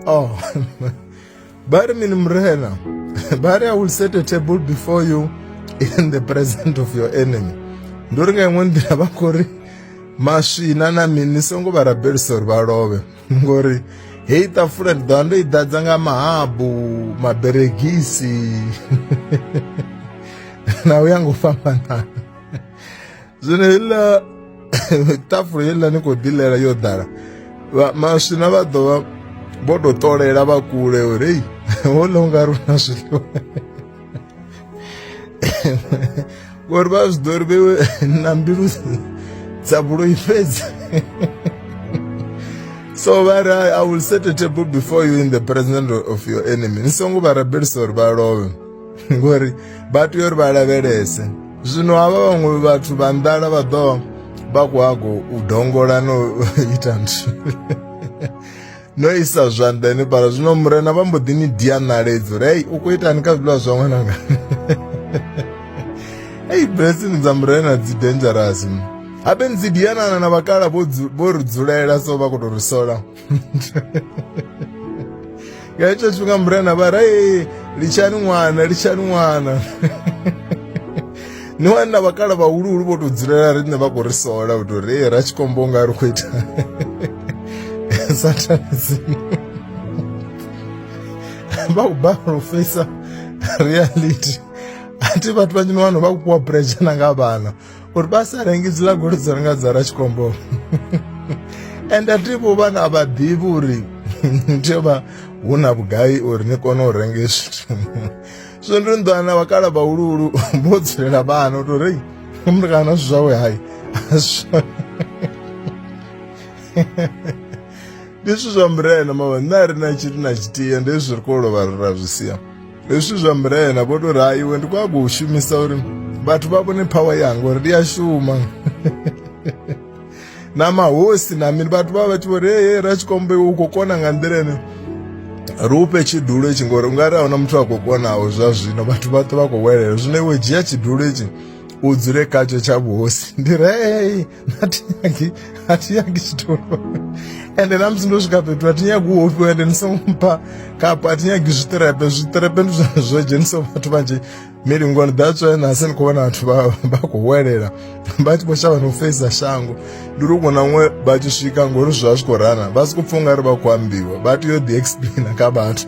Oh, vhari mini Murena, vhari I will set a table before you in the presence of your enemy. Nduri nga imwe ndira vakori masvina na mini songo varabelisa uri valove ngori hei tafura ndiḓa ndo i ḓadza nga mahabu, maberegisi na uya ngo famba nayo. Zwino heiḽa tafula heiḽa ni khou ḓilela yo ḓala, maswina vha ḓovha vho tou ṱolela vha kule uri hei houḽa u nga ri una zwiḽiwa ngori vha zwi ḓo ri vhewe na mbilu dza vhuloi fhedzi. So I will set a table before you in the presence of your enemy. Ni songo vha rabelisa uri vha love ngori vha tea uri vha lavhelese. Zwino havha vhaṅwe vhathu vha nḓala vha ḓo vha khou hago u dongola no ita nthu no isa zwanḓani pala. Zwino Murena vha mbo ḓi ni dia ṋaledzo uri hei u khou itani kha zwiḽiwa zwa ṅwananga. Hei blessing dza Murena dzi dangerous. Habe ni dzi diana na vhakala vho ri dzulela so vha khou tou ri sola. Nga hetsho tshifhinga Murena vha ri hei litshani ṅwana ni wana vhakala vhahuluhulu vho tou dzulela riṋe vha khou ri sola u tou ri hei Ratshikombo nga ri khou ita satanism. Vha khou balelwa u face reality. Ati vhathu vhanzhi no wana vha khou fhiwa pressure na nga vhana uri vha sa rengi dziḽa goloi dzo renga dza Ratshikombo. And ati vho vhana a vha ḓivhi uri tea vha hu na vhugai uri ni kone u renga zwithu. So ndi ndo ana vhakala vhahuluhulu vho dzulela vhana u tou ri murikana zwithu zwawe hai ndi zwithu zwa Murena mavha nṋe a ri na tshithu na tshithihi ndi zwi ri khou lovha ri ra zwi sia. Ndi zwithu zwa Murena vho tou ri hai iwe ndi khou nyaga u shumisa uri vhathu vha vhone power yanga uri ndi a shuma na mahosi na mini vhathu vha vha tshi vho ri hei Ratshikombo u khou kona nga nḓila ene ri upe tshidulo itshi ngori ungari ahuna muthu a khou konaho zwa zwino vhathu vhaṱo vha khou welela. Zwino iwe dzhia tshidulo itshi u dzule khatsho tsha vhuhosi. Ndi ri hei athi nyagi tshidulo ende na musi ndo swika fhethu athi nyagi u ofhiwa ende ni songo mpha kapo athi nyagi zwiṱerepe ndi zwone zwo dzhenisa vhathu vhanzhi milingoni. That's why nasi ni khou vhona vhathu vha khou welela vha tshi vho shavha na u feisa shango. Ndi uri ṅwe na ṅwe vha tshi swika ngori zwa zwi khou rana vha si khou pfha ungari vha khou ambiwa vha tea u ḓi explaina kha vhathu.